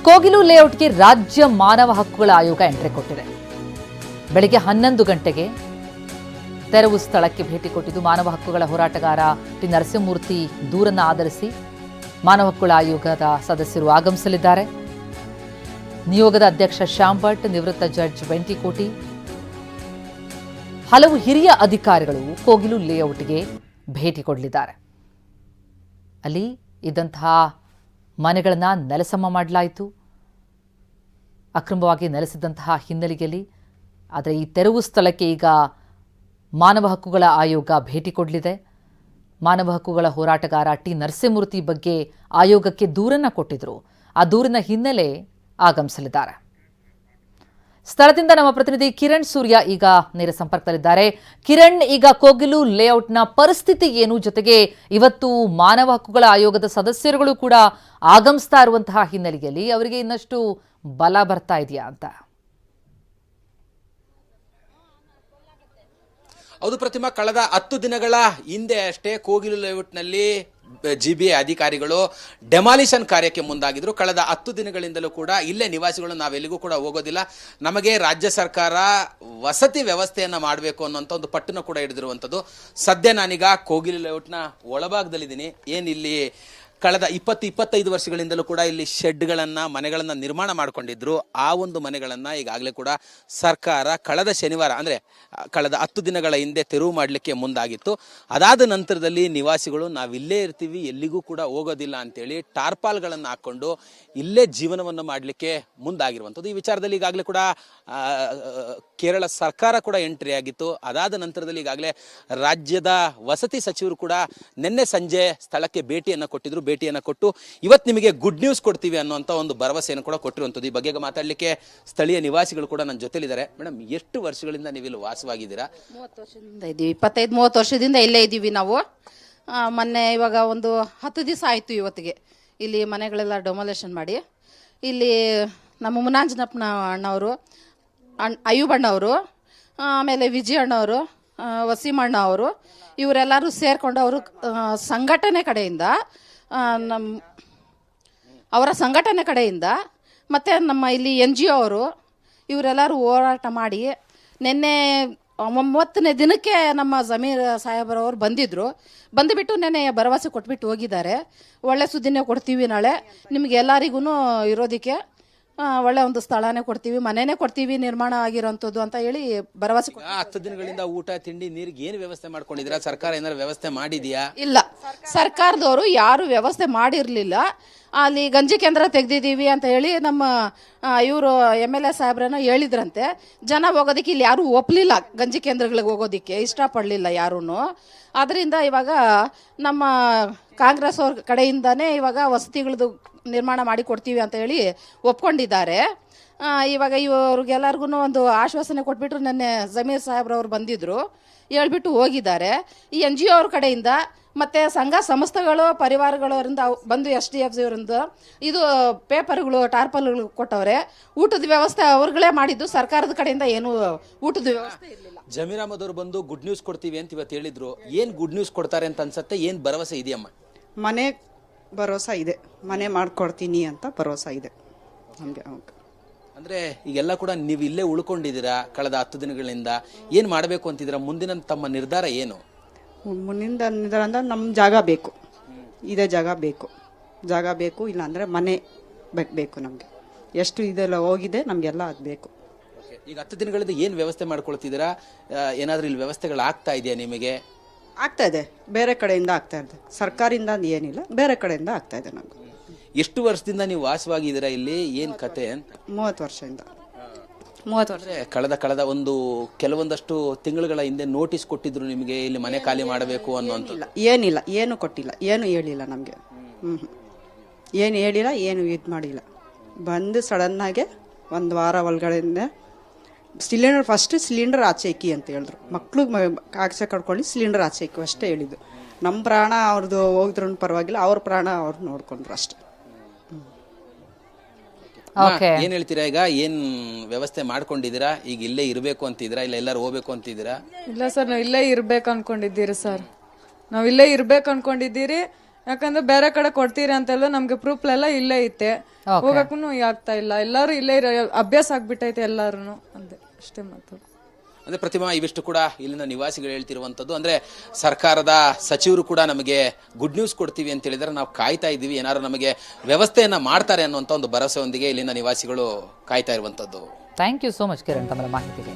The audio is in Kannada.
ಕೋಗಿಲು ಲೇಔಟ್ಗೆ ರಾಜ್ಯ ಮಾನವ ಹಕ್ಕುಗಳ ಆಯೋಗ ಎಂಟ್ರಿ ಕೊಟ್ಟಿದೆ. ಬೆಳಿಗ್ಗೆ 11 ಗಂಟೆಗೆ ತೆರವು ಸ್ಥಳಕ್ಕೆ ಭೇಟಿ ಕೊಟ್ಟಿದ್ದು ಮಾನವ ಹಕ್ಕುಗಳ ಹೋರಾಟಗಾರ ಟಿ ನರಸಿಂಹಮೂರ್ತಿ ದೂರನ್ನು ಆಧರಿಸಿ ಮಾನವ ಹಕ್ಕುಗಳ ಆಯೋಗದ ಸದಸ್ಯರು ಆಗಮಿಸಲಿದ್ದಾರೆ. ನಿಯೋಗದ ಅಧ್ಯಕ್ಷ ಶ್ಯಾಮ್ ಭಟ್, ನಿವೃತ್ತ ಜಡ್ಜ್ ವೆಂಟಿಕೋಟಿ, ಹಲವು ಹಿರಿಯ ಅಧಿಕಾರಿಗಳು ಕೋಗಿಲು ಲೇಔಟ್ಗೆ ಭೇಟಿ ಕೊಡಲಿದ್ದಾರೆ. ಅಲ್ಲಿ ಇದ್ದಂತಹ ಮನೆಗಳನ್ನು ನೆಲಸಮ ಮಾಡಲಾಯಿತು. ಅಕ್ರಮವಾಗಿ ನೆಲೆಸಿದಂತಹ ಹಿನ್ನೆಲೆಯಲ್ಲಿ ಆದರೆ ಈ ತೆರವು ಸ್ಥಳಕ್ಕೆ ಈಗ ಮಾನವ ಹಕ್ಕುಗಳ ಆಯೋಗ ಭೇಟಿ ಕೊಡಲಿದೆ. ಮಾನವ ಹಕ್ಕುಗಳ ಹೋರಾಟಗಾರ ಟಿ ನರಸಿಂಹಮೂರ್ತಿ ಬಗ್ಗೆ ಆಯೋಗಕ್ಕೆ ದೂರನ್ನು ಕೊಟ್ಟಿದ್ರು. ಆ ದೂರಿನ ಹಿನ್ನೆಲೆ ಆಗಮಿಸಲಿದ್ದಾರೆ. ಸ್ಥಳದಿಂದ ನಮ್ಮ ಪ್ರತಿನಿಧಿ ಕಿರಣ್ ಸೂರ್ಯ ಈಗ ನೇರ ಸಂಪರ್ಕದಲ್ಲಿದ್ದಾರೆ. ಕಿರಣ್, ಈಗ ಕೋಗಿಲು ಲೇಔಟ್ನ ಪರಿಸ್ಥಿತಿ ಏನು? ಜೊತೆಗೆ ಇವತ್ತು ಮಾನವ ಹಕ್ಕುಗಳ ಆಯೋಗದ ಸದಸ್ಯರುಗಳು ಕೂಡ ಆಗಮಿಸ್ತಾ ಇರುವಂತಹ ಹಿನ್ನೆಲೆಯಲ್ಲಿ ಅವರಿಗೆ ಇನ್ನಷ್ಟು ಬಲ ಬರ್ತಾ ಇದೆಯಾ ಅಂತ? ಹೌದು ಪ್ರತಿಮಾ, ಕಳೆದ 10 ದಿನಗಳ ಹಿಂದೆ ಅಷ್ಟೇ ಕೋಗಿಲು ಲೇಔಟ್ನಲ್ಲಿ GBA ಅಧಿಕಾರಿಗಳು ಡೆಮಾಲಿಷನ್ ಕಾರ್ಯಕ್ಕೆ ಮುಂದಾಗಿದ್ರು. ಕಳೆದ 10 ದಿನಗಳಿಂದಲೂ ಕೂಡ ಇಲ್ಲೇ ನಿವಾಸಿಗಳು ನಾವೆಲ್ಲಿಗೂ ಕೂಡ ಹೋಗೋದಿಲ್ಲ, ನಮಗೆ ರಾಜ್ಯ ಸರ್ಕಾರ ವಸತಿ ವ್ಯವಸ್ಥೆಯನ್ನ ಮಾಡಬೇಕು ಅನ್ನೋಂಥ ಒಂದು ಪಟ್ಟನ್ನು ಕೂಡ ಹಿಡಿದಿರುವಂಥದ್ದು. ಸದ್ಯ ನಾನೀಗ ಕೋಗಿಲು ಲೇಔಟ್ನ ಒಳಭಾಗದಲ್ಲಿದ್ದೀನಿ. ಏನಿಲ್ಲಿ ಕಳೆದ 20-25 ವರ್ಷಗಳಿಂದಲೂ ಕೂಡ ಇಲ್ಲಿ ಶೆಡ್ಗಳನ್ನು, ಮನೆಗಳನ್ನು ನಿರ್ಮಾಣ ಮಾಡಿಕೊಂಡಿದ್ರು. ಆ ಒಂದು ಮನೆಗಳನ್ನು ಈಗಾಗಲೇ ಕೂಡ ಸರ್ಕಾರ ಕಳೆದ ಶನಿವಾರ ಅಂದರೆ ಕಳೆದ 10 ದಿನಗಳ ಹಿಂದೆ ತೆರವು ಮಾಡಲಿಕ್ಕೆ ಮುಂದಾಗಿತ್ತು. ಅದಾದ ನಂತರದಲ್ಲಿ ನಿವಾಸಿಗಳು ನಾವಿಲ್ಲೇ ಇರ್ತೀವಿ, ಎಲ್ಲಿಗೂ ಕೂಡ ಹೋಗೋದಿಲ್ಲ ಅಂತೇಳಿ ಟಾರ್ಪಾಲ್ಗಳನ್ನು ಹಾಕ್ಕೊಂಡು ಇಲ್ಲೇ ಜೀವನವನ್ನು ಮಾಡಲಿಕ್ಕೆ ಮುಂದಾಗಿರುವಂಥದ್ದು. ಈ ವಿಚಾರದಲ್ಲಿ ಈಗಾಗಲೇ ಕೂಡ ಕೇರಳ ಸರ್ಕಾರ ಕೂಡ ಎಂಟ್ರಿ ಆಗಿತ್ತು. ಅದಾದ ನಂತರದಲ್ಲಿ ಈಗಾಗಲೇ ರಾಜ್ಯದ ವಸತಿ ಸಚಿವರು ಕೂಡ ನಿನ್ನೆ ಸಂಜೆ ಸ್ಥಳಕ್ಕೆ ಭೇಟಿಯನ್ನು ಕೊಟ್ಟು ಇವತ್ತು ನಿಮಗೆ ಗುಡ್ ನ್ಯೂಸ್ ಕೊಡ್ತೀವಿ ಅನ್ನುವಂಥ ಒಂದು ಭರವಸೆಯನ್ನು ಕೂಡ ಕೊಟ್ಟಿರುವಂಥದ್ದು. ಈ ಬಗ್ಗೆ ಮಾತಾಡಲಿಕ್ಕೆ ಸ್ಥಳೀಯ ನಿವಾಸಿಗಳು ಕೂಡ ನನ್ನ ಜೊತೆಲಿದ್ದಾರೆ. ಮೇಡಮ್, ಎಷ್ಟು ವರ್ಷಗಳಿಂದ ನೀವು ಇಲ್ಲಿ ವಾಸವಾಗಿದ್ದೀರಾ? 30 ವರ್ಷದಿಂದ ಇದ್ದೀವಿ. 25-30 ವರ್ಷದಿಂದ ಇಲ್ಲೇ ಇದ್ದೀವಿ ನಾವು. ಮೊನ್ನೆ ಇವಾಗ ಒಂದು 10 ದಿವಸ ಆಯಿತು ಇವತ್ತಿಗೆ ಇಲ್ಲಿ ಮನೆಗಳೆಲ್ಲ ಡೆಮಾಲಿಷನ್ ಮಾಡಿ. ಇಲ್ಲಿ ನಮ್ಮ ಮುನಾಂಜನಪ್ಪನ ಅಣ್ಣವರು, ಅಯ್ಯೂಬ್ ಅಣ್ಣವರು, ಆಮೇಲೆ ವಿಜಯ ಅಣ್ಣವರು, ವಸೀಮಣ್ಣ ಅವರು, ಇವರೆಲ್ಲರೂ ಸೇರಿಕೊಂಡು ಅವರು ಸಂಘಟನೆ ಕಡೆಯಿಂದ ಅವರ ಸಂಘಟನೆ ಕಡೆಯಿಂದ ಮತ್ತು ನಮ್ಮ ಇಲ್ಲಿ NGO ಅವರು ಇವರೆಲ್ಲರೂ ಹೋರಾಟ ಮಾಡಿ ನಿನ್ನೆ 30ನೇ ದಿನಕ್ಕೆ ನಮ್ಮ ಜಮೀರ್ ಸಾಹೇಬರವರು ಬಂದುಬಿಟ್ಟು ನೆನ್ನೆ ಭರವಸೆ ಕೊಟ್ಬಿಟ್ಟು ಹೋಗಿದ್ದಾರೆ. ಒಳ್ಳೆ ಸುದ್ದಿನೇ ಕೊಡ್ತೀವಿ, ನಾಳೆ ನಿಮ್ಗೆ ಎಲ್ಲರಿಗೂ ಇರೋದಕ್ಕೆ ಒಳ್ಳೆ ಒಂದು ಸ್ಥಳನೇ ಕೊಡ್ತೀವಿ, ಮನೆನೇ ಕೊಡ್ತೀವಿ ನಿರ್ಮಾಣ ಆಗಿರೋಂಥದ್ದು ಅಂತ ಹೇಳಿ ಭರವಸೆ. 10 ದಿನಗಳಿಂದ ಊಟ ತಿಂಡಿ ನೀರಿಗೆ ಏನು ವ್ಯವಸ್ಥೆ ಮಾಡ್ಕೊಂಡಿದ್ದೀರಾ? ಸರ್ಕಾರ ಏನಾದ್ರು ವ್ಯವಸ್ಥೆ ಮಾಡಿದೆಯಾ? ಇಲ್ಲ, ಸರ್ಕಾರದವರು ಯಾರು ವ್ಯವಸ್ಥೆ ಮಾಡಿರಲಿಲ್ಲ. ಅಲ್ಲಿ ಗಂಜಿ ಕೇಂದ್ರ ತೆಗ್ದಿದ್ದೀವಿ ಅಂತ ಹೇಳಿ ನಮ್ಮ ಇವರು MLA ಸಾಹೇಬ್ರನ್ನ ಹೇಳಿದ್ರಂತೆ. ಜನ ಹೋಗೋದಕ್ಕೆ ಇಲ್ಲಿ ಯಾರು ಒಪ್ಪಲಿಲ್ಲ, ಗಂಜಿ ಕೇಂದ್ರಗಳಿಗೆ ಹೋಗೋದಕ್ಕೆ ಇಷ್ಟಪಡಲಿಲ್ಲ ಯಾರೂ. ಅದರಿಂದ ಇವಾಗ ನಮ್ಮ ಕಾಂಗ್ರೆಸ್ ಅವ್ರ ಕಡೆಯಿಂದಾನೇ ಇವಾಗ ವಸತಿಗಳದ್ದು ನಿರ್ಮಾಣ ಮಾಡಿ ಕೊಡ್ತೀವಿ ಅಂತ ಹೇಳಿ ಒಪ್ಕೊಂಡಿದ್ದಾರೆ. ಇವಾಗ ಇವ್ರಿಗೆಲ್ಲರಿಗೂ ಒಂದು ಆಶ್ವಾಸನೆ ಕೊಟ್ಬಿಟ್ರು. ನೆನ್ನೆ ಜಮೀರ್ ಸಾಹೇಬ್ರವ್ರು ಬಂದಿದ್ರು, ಹೇಳ್ಬಿಟ್ಟು ಹೋಗಿದ್ದಾರೆ. ಈ NGO ಅವ್ರ ಕಡೆಯಿಂದ ಮತ್ತು ಸಂಘ ಸಂಸ್ಥೆಗಳು ಪರಿವಾರಗಳವರಿಂದ ಬಂದು SDFC ಅವರಿಂದ ಇದು ಪೇಪರ್ಗಳು, ಟಾರ್ಪಲ್ಗಳು ಕೊಟ್ಟವ್ರೆ. ಊಟದ ವ್ಯವಸ್ಥೆ ಅವ್ರುಗಳೇ ಮಾಡಿದ್ದು, ಸರ್ಕಾರದ ಕಡೆಯಿಂದ ಏನು ಊಟದ ವ್ಯವಸ್ಥೆ ಇರಲಿಲ್ಲ. ಜಮೀರ್ ಅಹಮದ್ ಅವರು ಬಂದು ಗುಡ್ ನ್ಯೂಸ್ ಕೊಡ್ತೀವಿ ಅಂತ ಇವತ್ತು ಹೇಳಿದ್ರು. ಏನು ಗುಡ್ ನ್ಯೂಸ್ ಕೊಡ್ತಾರೆ ಅಂತ ಅನ್ಸುತ್ತೆ? ಏನು ಭರವಸೆ ಇದೆಯಮ್ಮ? ಮನೆ ಭರೋಸಾ ಇದೆ, ಮನೆ ಮಾಡ್ಕೊಡ್ತೀನಿ ಅಂತ ಭರೋಸಾ ಇದೆ ನಮಗೆ. ಅಂದರೆ ಈಗೆಲ್ಲ ಕೂಡ ನೀವು ಇಲ್ಲೇ ಉಳ್ಕೊಂಡಿದ್ದೀರಾ ಕಳೆದ 10 ದಿನಗಳಿಂದ. ಏನು ಮಾಡಬೇಕು ಅಂತಿದ್ದೀರಾ? ಮುಂದಿನ ತಮ್ಮ ನಿರ್ಧಾರ ಏನು? ಮುಂದಿನ ನಿರ್ಧಾರ ಅಂದ್ರೆ ನಮ್ಮ ಜಾಗ ಬೇಕು, ಇದೇ ಜಾಗ ಬೇಕು, ಇಲ್ಲಾಂದರೆ ಮನೆ ಬೇಕು ನಮಗೆ. ಎಷ್ಟು ಇದೆಲ್ಲ ಹೋಗಿದೆ ನಮಗೆಲ್ಲ ಅದು ಬೇಕು. ಈಗ 10 ದಿನಗಳಿಂದ ಏನು ವ್ಯವಸ್ಥೆ ಮಾಡ್ಕೊಳ್ತಿದ್ದೀರಾ? ಏನಾದರೂ ಇಲ್ಲಿ ವ್ಯವಸ್ಥೆಗಳು ಆಗ್ತಾ ಇದೆಯಾ ನಿಮಗೆ? ಆಗ್ತಾ ಇದೆ, ಬೇರೆ ಕಡೆಯಿಂದ ಆಗ್ತಾ ಇದೆ, ಸರ್ಕಾರದಿಂದ ಏನಿಲ್ಲ, ಬೇರೆ ಕಡೆಯಿಂದ ಆಗ್ತಾ ಇದೆ ನಮಗೆ. ಎಷ್ಟು ವರ್ಷದಿಂದ ನೀವು ವಾಸವಾಗಿದ್ದೀರಾ ಇಲ್ಲಿ? ಏನು ಕತೆ ಅಂತ? 30 ವರ್ಷದಿಂದ. ಕಳೆದ ಒಂದು ಕೆಲವೊಂದಷ್ಟು ತಿಂಗಳುಗಳ ಹಿಂದೆ ನೋಟಿಸ್ ಕೊಟ್ಟಿದ್ರು ನಿಮಗೆ, ಇಲ್ಲಿ ಮನೆ ಖಾಲಿ ಮಾಡಬೇಕು ಅನ್ನೋಂಥದ್ದು. ಏನು ಕೊಟ್ಟಿಲ್ಲ, ಏನು ಹೇಳಿಲ್ಲ ನಮಗೆ. ಏನು ಹೇಳಿಲ್ಲ, ಏನು ಇದು ಮಾಡಿಲ್ಲ. ಬಂದು ಸಡನ್ನಾಗೆ ಒಂದು ವಾರ ಒಳಗಡೆಯಿಂದ ಸಿಲಿಂಡರ್ ಆಚೆ ಇಕ್ಕಿ ಅಂತ ಹೇಳಿದ್ರು. ಮಕ್ಕಳು ಆಚೆ ಕಡ್ಕೊಳ್ಳಿ, ಸಿಲಿಂಡರ್ ಆಚೆ ಇಕ್ಕಿ ಅಷ್ಟೇ ಹೇಳಿದ್ದು. ನಮ್ಮ ಪ್ರಾಣ ಅವ್ರದ್ದು ಹೋಗಿದ್ರು ಪರವಾಗಿಲ್ಲ, ಅವ್ರ ಪ್ರಾಣ ಅವ್ರು ನೋಡ್ಕೊಂಡ್ರು ಅಷ್ಟೇ. ಏನ್ ಹೇಳ್ತೀರಾ? ಈಗ ಏನ್ ವ್ಯವಸ್ಥೆ ಮಾಡ್ಕೊಂಡಿದ್ದೀರಾ? ಈಗ ಇಲ್ಲೇ ಇರಬೇಕು ಅಂತಿದ್ದೀರಾ, ಇಲ್ಲ ಎಲ್ಲರೂ ಹೋಗ್ಬೇಕು ಅಂತಿದ್ದೀರಾ? ಇಲ್ಲ ಸರ್, ನಾವು ಇಲ್ಲೇ ಇರ್ಬೇಕು ಅನ್ಕೊಂಡಿದ್ದೀರಿ ಸರ್. ನಾವು ಇಲ್ಲೇ ಇರ್ಬೇಕು ಅನ್ಕೊಂಡಿದ್ದೀರಿ. ಯಾಕಂದ್ರೆ ಬೇರೆ ಕಡೆ ಕೊಡ್ತೀರಿ ಅಂತೆಲ್ಲ ನಮ್ಗೆ ಪ್ರೂಫ್ ಎಲ್ಲ ಇಲ್ಲೇ ಐತೆ, ಹೋಗಕ್ಕೂ ಆಗ್ತಾ ಇಲ್ಲ. ಎಲ್ಲಾರು ಇಲ್ಲೇ ಅಭ್ಯಾಸ ಆಗ್ಬಿಟ್ಟೈತೆ ಎಲ್ಲಾರು ಅಂದೆ, ಅಷ್ಟೇ ಮಾತು. ಅಂದ್ರೆ ಪ್ರತಿಮಾ, ಇವಿಷ್ಟು ಕೂಡ ಇಲ್ಲಿನ ನಿವಾಸಿಗಳು ಹೇಳ್ತಿರುವಂತದ್ದು. ಅಂದ್ರೆ ಸರ್ಕಾರದ ಸಚಿವರು ಕೂಡ ನಮಗೆ ಗುಡ್ ನ್ಯೂಸ್ ಕೊಡ್ತೀವಿ ಅಂತ ಹೇಳಿದ್ರೆ ನಾವು ಕಾಯ್ತಾ ಇದ್ದೀವಿ, ಏನಾದ್ರು ನಮಗೆ ವ್ಯವಸ್ಥೆಯನ್ನ ಮಾಡ್ತಾರೆ ಅನ್ನುವಂತ ಒಂದು ಭರವಸೆಯೊಂದಿಗೆ ಇಲ್ಲಿನ ನಿವಾಸಿಗಳು ಕಾಯ್ತಾ ಇರುವಂತದ್ದು. Thank you so much Kiran ತಮ್ಮ ಮಾಹಿತಿಗೆ.